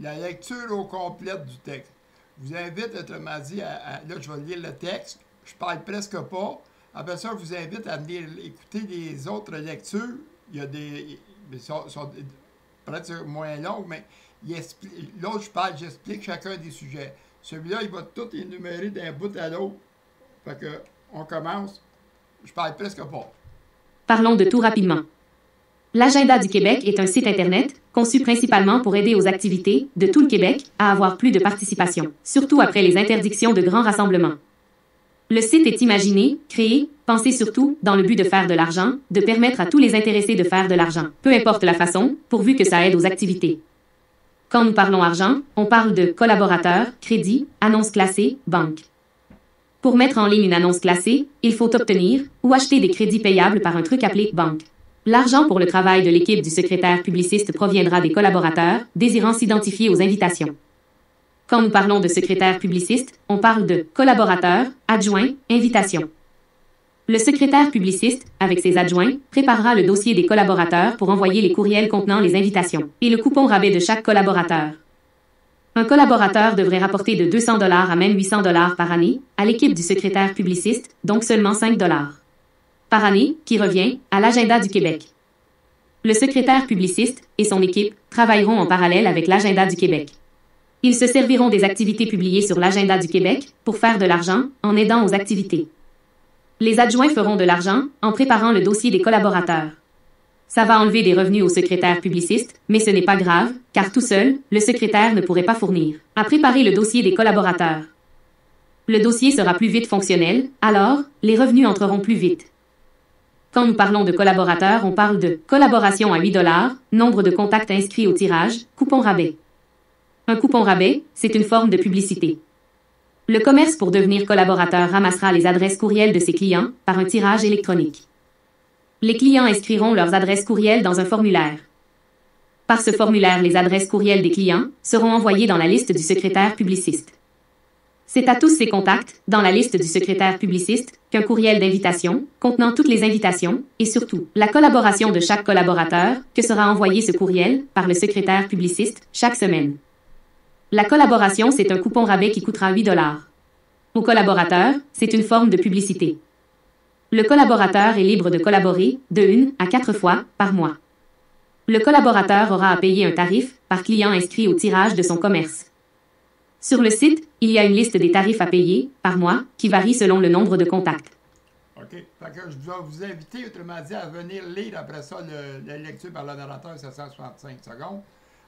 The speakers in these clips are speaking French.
la lecture au complète du texte. Je vous invite, autrement dit, là, je vais lire le texte. Je parle presque pas. Après ça, je vous invite à venir écouter les autres lectures. Il y a des... Ils sont peut-être moins longues, mais l'autre, j'explique chacun des sujets. Celui-là, il va tout énumérer d'un bout à l'autre. Fait que, on commence. Je parle presque pas. Parlons de tout rapidement. L'Agenda du Québec est un site Internet conçu principalement pour aider aux activités de tout le Québec à avoir plus de participation, surtout après les interdictions de grands rassemblements. Le site est imaginé, créé, pensé surtout dans le but de faire de l'argent, de permettre à tous les intéressés de faire de l'argent, peu importe la façon, pourvu que ça aide aux activités. Quand nous parlons argent, on parle de collaborateurs, crédits, annonces classées, banques. Pour mettre en ligne une annonce classée, il faut obtenir ou acheter des crédits payables par un truc appelé banque. L'argent pour le travail de l'équipe du secrétaire publiciste proviendra des collaborateurs désirant s'identifier aux invitations. Quand nous parlons de secrétaire publiciste, on parle de collaborateur, adjoint, invitation. Le secrétaire publiciste, avec ses adjoints, préparera le dossier des collaborateurs pour envoyer les courriels contenant les invitations et le coupon rabais de chaque collaborateur. Un collaborateur devrait rapporter de 200 $ à même 800 $ par année à l'équipe du secrétaire publiciste, donc seulement 5 $ par année, qui revient à l'Agenda du Québec. Le secrétaire publiciste et son équipe travailleront en parallèle avec l'Agenda du Québec. Ils se serviront des activités publiées sur l'Agenda du Québec pour faire de l'argent en aidant aux activités. Les adjoints feront de l'argent en préparant le dossier des collaborateurs. Ça va enlever des revenus au secrétaire publiciste, mais ce n'est pas grave, car tout seul, le secrétaire ne pourrait pas fournir à préparer le dossier des collaborateurs. Le dossier sera plus vite fonctionnel, alors les revenus entreront plus vite. Quand nous parlons de collaborateurs, on parle de collaboration à 8 $, nombre de contacts inscrits au tirage, coupon rabais. Un coupon rabais, c'est une forme de publicité. Le commerce pour devenir collaborateur ramassera les adresses courriels de ses clients par un tirage électronique. Les clients inscriront leurs adresses courriels dans un formulaire. Par ce formulaire, les adresses courriels des clients seront envoyées dans la liste du secrétaire publiciste. C'est à tous ces contacts, dans la liste du secrétaire publiciste, qu'un courriel d'invitation, contenant toutes les invitations, et surtout, la collaboration de chaque collaborateur, que sera envoyé ce courriel, par le secrétaire publiciste, chaque semaine. La collaboration, c'est un coupon rabais qui coûtera 8 $. Au collaborateur, c'est une forme de publicité. Le collaborateur est libre de collaborer, de 1 à 4 fois, par mois. Le collaborateur aura à payer un tarif, par client inscrit au tirage de son commerce. Sur le site, il y a une liste des tarifs à payer, par mois, qui varie selon le nombre de contacts. OK. Fait que je dois vous inviter, autrement dit, à venir lire après ça la lecture par le narrateur 765 secondes.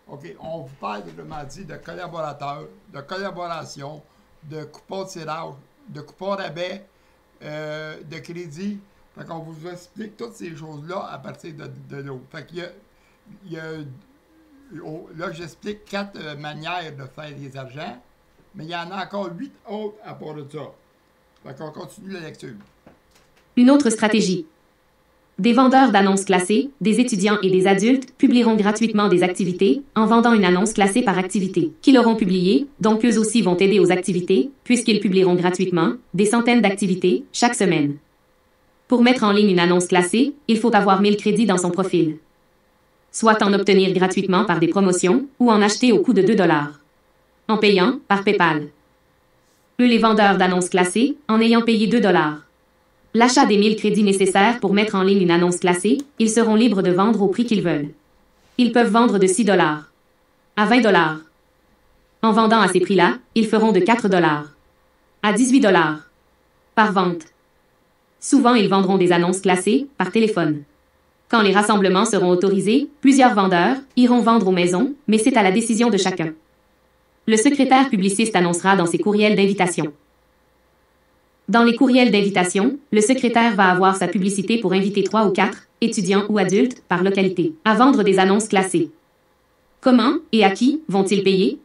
OK. On vous parle, autrement dit, de collaborateurs, de collaboration, de coupons de tirage, de coupons rabais, de crédit. Fait qu'on vous explique toutes ces choses-là à partir de l'autre. Fait qu'il y a là, j'explique 4 manières de faire des argents, mais il y en a encore 8 autres à part de ça. Fait qu'on continue la lecture. Une autre stratégie. Des vendeurs d'annonces classées, des étudiants et des adultes publieront gratuitement des activités en vendant une annonce classée par activité qu'ils auront publiée, donc eux aussi vont aider aux activités, puisqu'ils publieront gratuitement des centaines d'activités chaque semaine. Pour mettre en ligne une annonce classée, il faut avoir 1000 crédits dans son profil. Soit en obtenir gratuitement par des promotions ou en acheter au coût de 2 $. En payant par PayPal. Eux, les vendeurs d'annonces classées, en ayant payé 2 $. L'achat des 1000 crédits nécessaires pour mettre en ligne une annonce classée, ils seront libres de vendre au prix qu'ils veulent. Ils peuvent vendre de 6 $ à 20 $. En vendant à ces prix-là, ils feront de 4 $ à 18 $ par vente. Souvent, ils vendront des annonces classées par téléphone. Quand les rassemblements seront autorisés, plusieurs vendeurs iront vendre aux maisons, mais c'est à la décision de chacun. Le secrétaire publiciste annoncera dans ses courriels d'invitation. Dans les courriels d'invitation, le secrétaire va avoir sa publicité pour inviter 3 ou 4 étudiants ou adultes par localité à vendre des annonces classées. Comment et à qui vont-ils payer?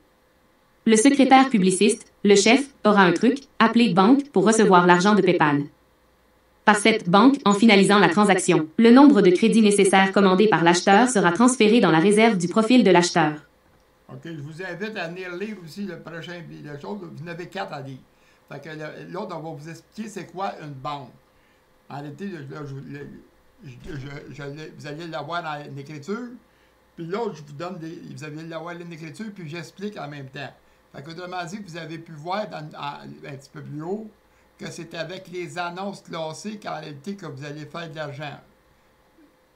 Le secrétaire publiciste, le chef, aura un truc appelé banque pour recevoir l'argent de PayPal. Par cette banque, en finalisant la transaction, le nombre de crédits nécessaires commandés par l'acheteur sera transféré dans la réserve du profil de l'acheteur. OK, je vous invite à venir lire aussi le prochain chose. Vous en avez 4 à lire. Fait que l'autre, on va vous expliquer c'est quoi une banque. En réalité, vous allez l'avoir dans l'écriture. Puis l'autre, je vous donne vous avez la ligne d'écriture, puis j'explique en même temps. Fait que, autrement dit, vous avez pu voir un petit peu plus haut que c'est avec les annonces classées qu'en réalité que vous allez faire de l'argent.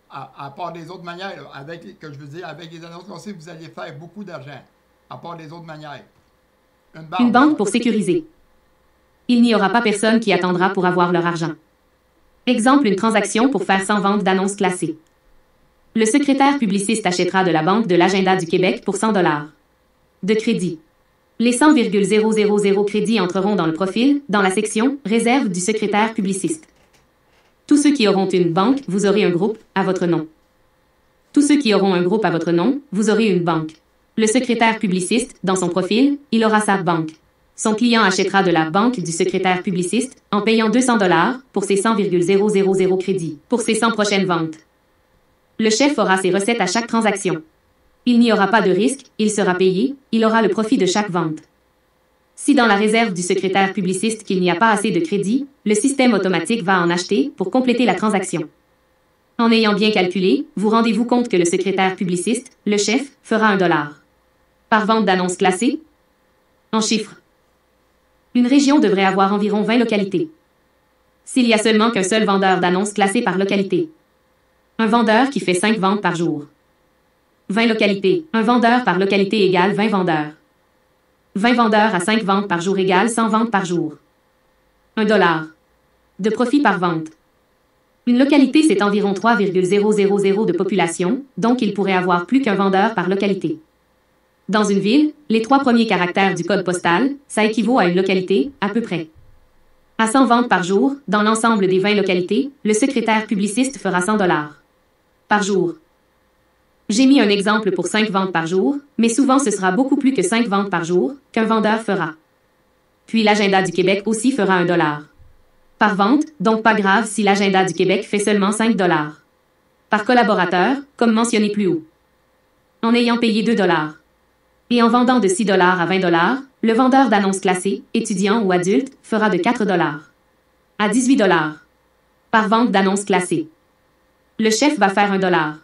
À part des autres manières, là, avec les annonces classées, vous allez faire beaucoup d'argent. À part des autres manières. Une banque pour sécuriser. Il n'y aura pas personne qui attendra pour avoir leur argent. Exemple, une transaction pour faire 100 ventes d'annonces classées. Le secrétaire publiciste achètera de la Banque de l'Agenda du Québec pour 100 $ de crédit. Les 100,000 crédits entreront dans le profil, dans la section « Réserve du secrétaire publiciste ». Tous ceux qui auront une banque, vous aurez un groupe à votre nom. Tous ceux qui auront un groupe à votre nom, vous aurez une banque. Le secrétaire publiciste, dans son profil, il aura sa banque. Son client achètera de la banque du secrétaire publiciste en payant 200 $ pour ses 100,000 crédits, pour ses 100 prochaines ventes. Le chef aura ses recettes à chaque transaction. Il n'y aura pas de risque, il sera payé, il aura le profit de chaque vente. Si dans la réserve du secrétaire publiciste qu'il n'y a pas assez de crédit, le système automatique va en acheter pour compléter la transaction. En ayant bien calculé, vous rendez-vous compte que le secrétaire publiciste, le chef, fera 1 $ par vente d'annonces classées? En chiffres. Une région devrait avoir environ 20 localités. S'il y a seulement qu'un seul vendeur d'annonces classées par localité. Un vendeur qui fait 5 ventes par jour. 20 localités. Un vendeur par localité égale 20 vendeurs. 20 vendeurs à 5 ventes par jour égale 100 ventes par jour. 1 $ de profit par vente. Une localité, c'est environ 3,000 de population, donc il pourrait avoir plus qu'un vendeur par localité. Dans une ville, les 3 premiers caractères du code postal, ça équivaut à une localité, à peu près. À 100 ventes par jour, dans l'ensemble des 20 localités, le secrétaire publiciste fera 100 $ par jour. J'ai mis un exemple pour 5 ventes par jour, mais souvent ce sera beaucoup plus que 5 ventes par jour qu'un vendeur fera. Puis l'Agenda du Québec aussi fera 1 $ par vente, donc pas grave si l'Agenda du Québec fait seulement 5 $ par collaborateur, comme mentionné plus haut. En ayant payé 2 $ et en vendant de 6 $ à 20 $, le vendeur d'annonces classées, étudiant ou adulte, fera de 4 $ à 18 $ par vente d'annonces classées. Le chef va faire 1 $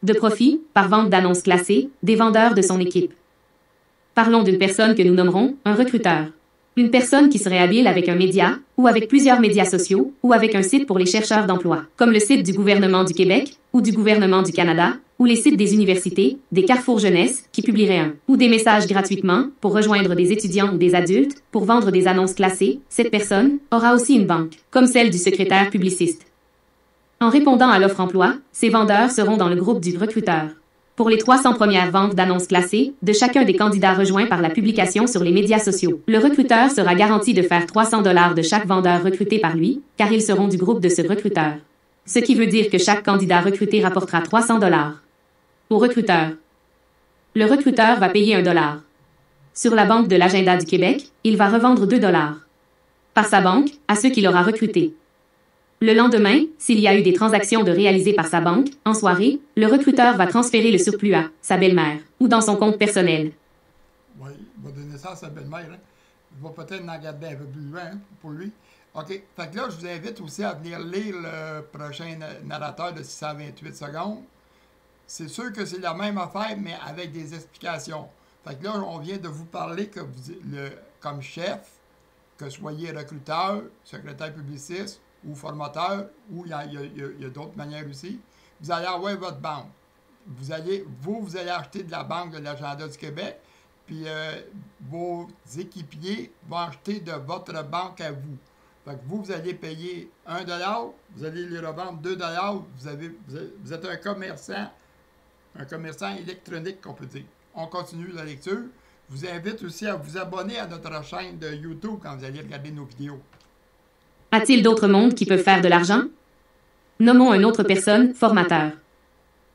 de profit par vente d'annonces classées des vendeurs de son équipe. Parlons d'une personne que nous nommerons un recruteur. Une personne qui serait habile avec un média, ou avec plusieurs médias sociaux, ou avec un site pour les chercheurs d'emploi, comme le site du gouvernement du Québec, ou du gouvernement du Canada, ou les sites des universités, des carrefours jeunesse, qui publieraient ou des messages gratuitement, pour rejoindre des étudiants ou des adultes, pour vendre des annonces classées. Cette personne aura aussi une banque, comme celle du secrétaire publiciste. En répondant à l'offre emploi, ces vendeurs seront dans le groupe du recruteur. Pour les 300 premières ventes d'annonces classées, de chacun des candidats rejoints par la publication sur les médias sociaux, le recruteur sera garanti de faire 300 $ de chaque vendeur recruté par lui, car ils seront du groupe de ce recruteur. Ce qui veut dire que chaque candidat recruté rapportera 300 $ au recruteur. Le recruteur va payer 1 $. Sur la Banque de l'Agenda du Québec, il va revendre 2 $ par sa banque à ceux qu'il aura recrutés. Le lendemain, s'il y a eu des transactions de réalisées par sa banque, en soirée, le recruteur va transférer le surplus à sa belle-mère ou dans son compte personnel. Oui, il va donner ça à sa belle-mère. Hein. Il va peut-être en garder un peu plus loin hein, pour lui. OK. Fait que là, je vous invite aussi à venir lire le prochain narrateur de 628 secondes. C'est sûr que c'est la même affaire, mais avec des explications. Fait que là, on vient de vous parler que comme chef, que soyez recruteur, secrétaire publiciste, ou formateur, ou il y a d'autres manières aussi, vous allez avoir votre banque. Vous allez acheter de la Banque de l'Agenda du Québec, puis vos équipiers vont acheter de votre banque à vous. Fait que vous allez payer 1 $, vous allez les revendre 2 $, vous êtes un commerçant électronique, qu'on peut dire. On continue la lecture. Je vous invite aussi à vous abonner à notre chaîne de YouTube quand vous allez regarder nos vidéos. A-t-il d'autres mondes qui peuvent faire de l'argent? Nommons une autre personne, formateur.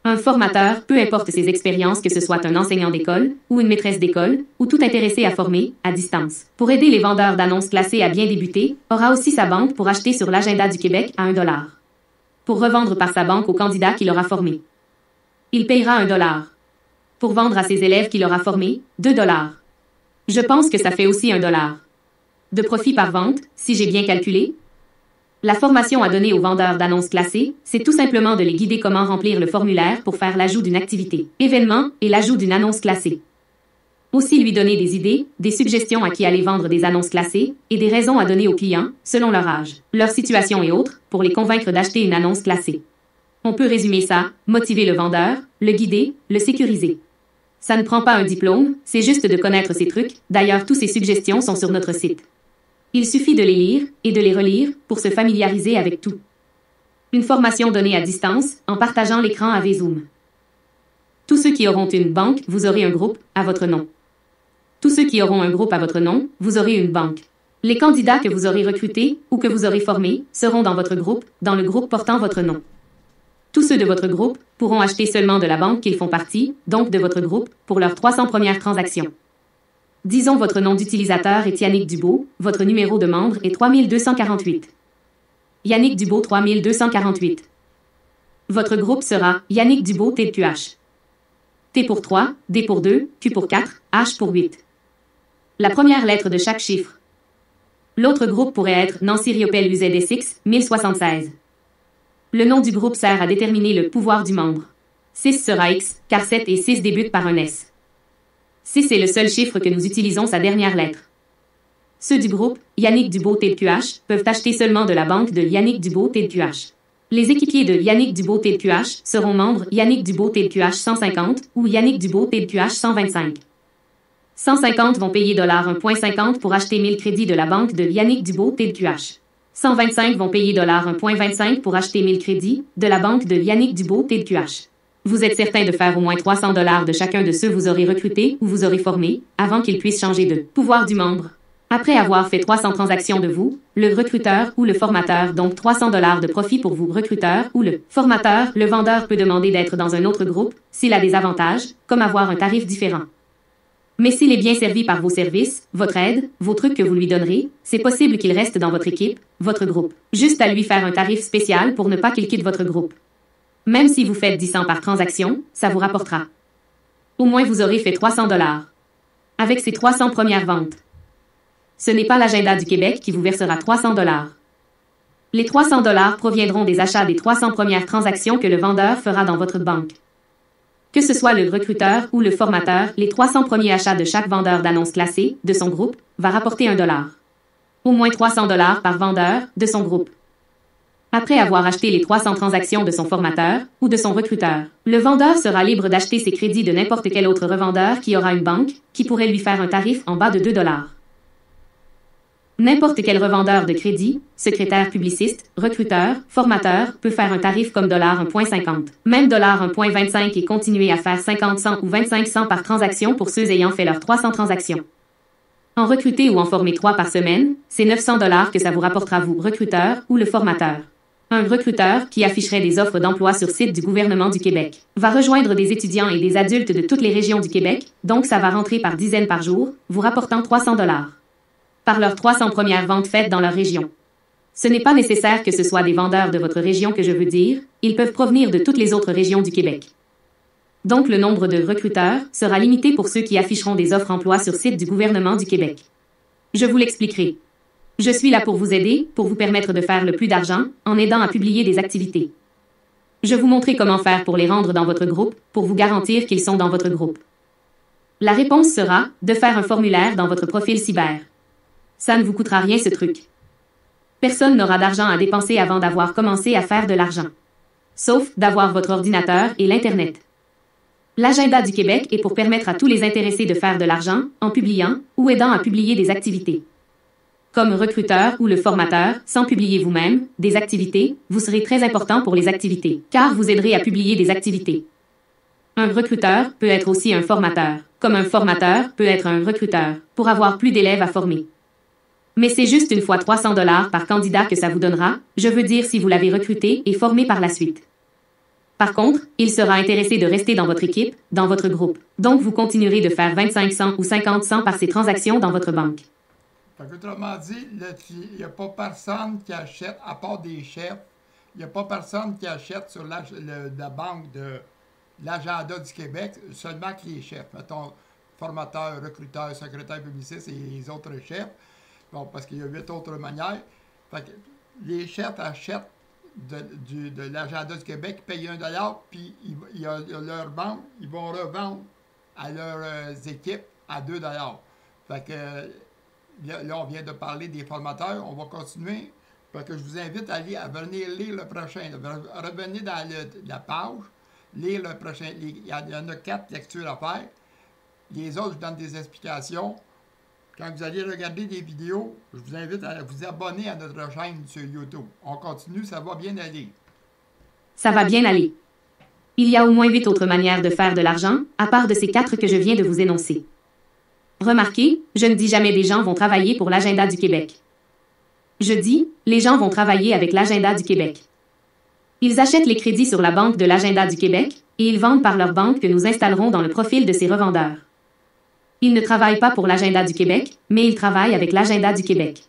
Un formateur, peu importe ses expériences, que ce soit un enseignant d'école, ou une maîtresse d'école, ou tout intéressé à former, à distance, pour aider les vendeurs d'annonces classées à bien débuter, aura aussi sa banque pour acheter sur l'Agenda du Québec à 1 $, pour revendre par sa banque aux candidats qu'il aura formés. Il payera 1 $. Pour vendre à ses élèves qu'il aura formés, 2 $. Je pense que ça fait aussi 1 $ de profit par vente, si j'ai bien calculé. La formation à donner aux vendeurs d'annonces classées, c'est tout simplement de les guider comment remplir le formulaire pour faire l'ajout d'une activité, événement et l'ajout d'une annonce classée. Aussi lui donner des idées, des suggestions à qui aller vendre des annonces classées et des raisons à donner aux clients, selon leur âge, leur situation et autres, pour les convaincre d'acheter une annonce classée. On peut résumer ça, motiver le vendeur, le guider, le sécuriser. Ça ne prend pas un diplôme, c'est juste de connaître ces trucs, d'ailleurs toutes ces suggestions sont sur notre site. Il suffit de les lire et de les relire pour se familiariser avec tout. Une formation donnée à distance, en partageant l'écran avec Zoom. Tous ceux qui auront une banque, vous aurez un groupe à votre nom. Tous ceux qui auront un groupe à votre nom, vous aurez une banque. Les candidats que vous aurez recrutés ou que vous aurez formés seront dans votre groupe, dans le groupe portant votre nom. Tous ceux de votre groupe pourront acheter seulement de la banque qu'ils font partie, donc de votre groupe, pour leurs 300 premières transactions. Disons votre nom d'utilisateur est Yannick Dubo, votre numéro de membre est 3248. Yannick Dubo 3248. Votre groupe sera Yannick Dubo TQH. T pour 3, D pour 2, Q pour 4, H pour 8. La première lettre de chaque chiffre. L'autre groupe pourrait être Nancy Riopel UZSX 1076. Le nom du groupe sert à déterminer le pouvoir du membre. 6 sera X, car 7 et 6 débutent par un S. 6 est le seul chiffre que nous utilisons sa dernière lettre. Ceux du groupe Yannick Dubo TQH peuvent acheter seulement de la banque de Yannick Dubo TQH. Les équipiers de Yannick Dubo TQH seront membres Yannick Dubo TQH 150 ou Yannick Dubo TQH 125. 150 vont payer $1.50 pour acheter 1000 crédits de la banque de Yannick Dubo TQH. 125 vont payer $1.25 pour acheter 1000 crédits de la banque de Yannick Dubo TQH. Vous êtes certain de faire au moins $300 de chacun de ceux vous aurez recrutés ou vous aurez formés avant qu'ils puissent changer de pouvoir du membre. Après avoir fait 300 transactions de vous, le recruteur ou le formateur, donc $300 de profit pour vous, recruteur ou le formateur, le vendeur peut demander d'être dans un autre groupe s'il a des avantages, comme avoir un tarif différent. Mais s'il est bien servi par vos services, votre aide, vos trucs que vous lui donnerez, c'est possible qu'il reste dans votre équipe, votre groupe. Juste à lui faire un tarif spécial pour ne pas qu'il quitte votre groupe. Même si vous faites 10 cents par transaction, ça vous rapportera. Au moins vous aurez fait $300. Avec ces 300 premières ventes. Ce n'est pas l'agenda du Québec qui vous versera $300. Les $300 proviendront des achats des 300 premières transactions que le vendeur fera dans votre banque. Que ce soit le recruteur ou le formateur, les 300 premiers achats de chaque vendeur d'annonces classées de son groupe va rapporter $1. Au moins $300 par vendeur de son groupe. Après avoir acheté les 300 transactions de son formateur ou de son recruteur, le vendeur sera libre d'acheter ses crédits de n'importe quel autre revendeur qui aura une banque qui pourrait lui faire un tarif en bas de $2. N'importe quel revendeur de crédit, secrétaire publiciste, recruteur, formateur, peut faire un tarif comme $1.50. Même $1.25 et continuer à faire 50 cents ou 25 cents par transaction pour ceux ayant fait leurs 300 transactions. En recruter ou en former 3 par semaine, c'est $900 que ça vous rapportera vous, recruteur ou le formateur. Un recruteur, qui afficherait des offres d'emploi sur site du gouvernement du Québec, va rejoindre des étudiants et des adultes de toutes les régions du Québec, donc ça va rentrer par dizaines par jour, vous rapportant $300. Par leurs 300 premières ventes faites dans leur région. Ce n'est pas nécessaire que ce soit des vendeurs de votre région que je veux dire, ils peuvent provenir de toutes les autres régions du Québec. Donc le nombre de recruteurs sera limité pour ceux qui afficheront des offres emploi sur site du gouvernement du Québec. Je vous l'expliquerai. Je suis là pour vous aider, pour vous permettre de faire le plus d'argent, en aidant à publier des activités. Je vous montrerai comment faire pour les rendre dans votre groupe, pour vous garantir qu'ils sont dans votre groupe. La réponse sera de faire un formulaire dans votre profil cyber. Ça ne vous coûtera rien ce truc. Personne n'aura d'argent à dépenser avant d'avoir commencé à faire de l'argent. Sauf d'avoir votre ordinateur et l'Internet. L'agenda du Québec est pour permettre à tous les intéressés de faire de l'argent en publiant ou aidant à publier des activités. Comme recruteur ou le formateur, sans publier vous-même des activités, vous serez très important pour les activités, car vous aiderez à publier des activités. Un recruteur peut être aussi un formateur, comme un formateur peut être un recruteur, pour avoir plus d'élèves à former. Mais c'est juste une fois $300 par candidat que ça vous donnera, je veux dire si vous l'avez recruté et formé par la suite. Par contre, il sera intéressé de rester dans votre équipe, dans votre groupe. Donc vous continuerez de faire 25 cents ou 50 cents par ces transactions dans votre banque. Autrement dit, il n'y a pas personne qui achète, à part des chefs, il n'y a pas personne qui achète sur la banque de l'agenda du Québec, seulement que les chefs. Mettons, formateurs, recruteurs, secrétaires publicistes et les autres chefs. Bon, parce qu'il y a 8 autres manières. Fait que les chefs achètent de l'agenda du Québec, payent 1 $, puis il y a leur banque, ils vont revendre à leurs équipes à 2 $. Fait que là, on vient de parler des formateurs, on va continuer. Fait que je vous invite à venir lire le prochain. Revenez dans la page, lire le prochain. Il y en a 4 lectures à faire. Les autres, je donne des explications. Quand vous allez regarder des vidéos, je vous invite à vous abonner à notre chaîne sur YouTube. On continue, ça va bien aller. Ça va bien aller. Il y a au moins 8 autres manières de faire de l'argent, à part de ces 4 que je viens de vous énoncer. Remarquez, je ne dis jamais des gens vont travailler pour l'agenda du Québec. Je dis, les gens vont travailler avec l'agenda du Québec. Ils achètent les crédits sur la banque de l'agenda du Québec, et ils vendent par leur banque que nous installerons dans le profil de ces revendeurs. Ils ne travaillent pas pour l'agenda du Québec, mais ils travaillent avec l'agenda du Québec.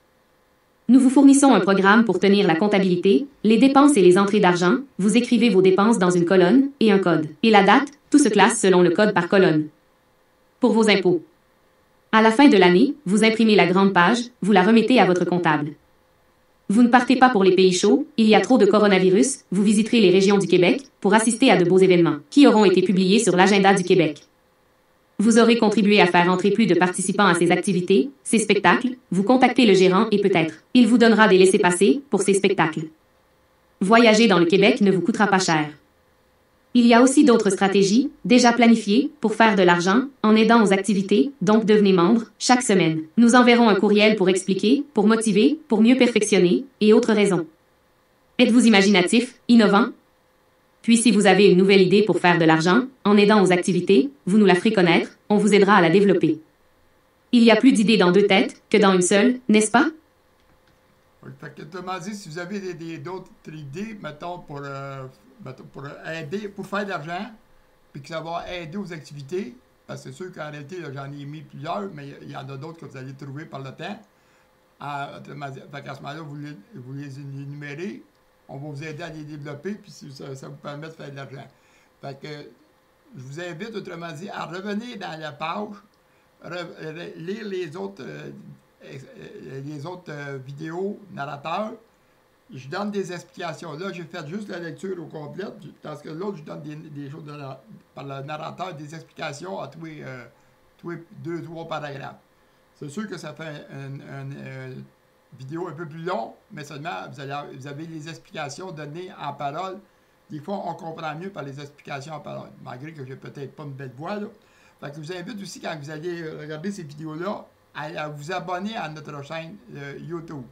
Nous vous fournissons un programme pour tenir la comptabilité, les dépenses et les entrées d'argent, vous écrivez vos dépenses dans une colonne, et un code. Et la date, tout se classe selon le code par colonne. Pour vos impôts. À la fin de l'année, vous imprimez la grande page, vous la remettez à votre comptable. Vous ne partez pas pour les pays chauds, il y a trop de coronavirus, vous visiterez les régions du Québec pour assister à de beaux événements qui auront été publiés sur l'agenda du Québec. Vous aurez contribué à faire entrer plus de participants à ces activités, ces spectacles, vous contactez le gérant et peut-être, il vous donnera des laissez-passer pour ces spectacles. Voyager dans le Québec ne vous coûtera pas cher. Il y a aussi d'autres stratégies, déjà planifiées, pour faire de l'argent, en aidant aux activités, donc devenez membre, chaque semaine. Nous enverrons un courriel pour expliquer, pour motiver, pour mieux perfectionner, et autres raisons. Êtes-vous imaginatif, innovant? Puis si vous avez une nouvelle idée pour faire de l'argent, en aidant aux activités, vous nous la ferez connaître, on vous aidera à la développer. Il y a plus d'idées dans 2 têtes que dans une seule, n'est-ce pas? Oui, fait que autrement dit, si vous avez d'autres idées, mettons, pour aider, pour faire de l'argent, puis que ça va aider aux activités, parce que c'est sûr qu'en réalité, j'en ai mis plusieurs, mais il y en a d'autres que vous allez trouver par le temps. Autrement dit, fait qu'à ce moment-là, vous les énumérez, on va vous aider à les développer, puis ça vous permet de faire de l'argent. Fait que je vous invite, autrement dit, à revenir dans la page, lire les autres vidéos narrateurs. Je donne des explications. Là, j'ai fait juste la lecture au complet, parce que l'autre, je donne des choses par le narrateur, des explications à tous les 2-3 paragraphes. C'est sûr que ça fait une vidéo un peu plus longue, mais seulement vous avez les explications données en parole. Des fois, on comprend mieux par les explications en parole, malgré que j'ai peut-être pas une belle voix, là. Fait que je vous invite aussi, quand vous allez regarder ces vidéos-là, à vous abonner à notre chaîne YouTube.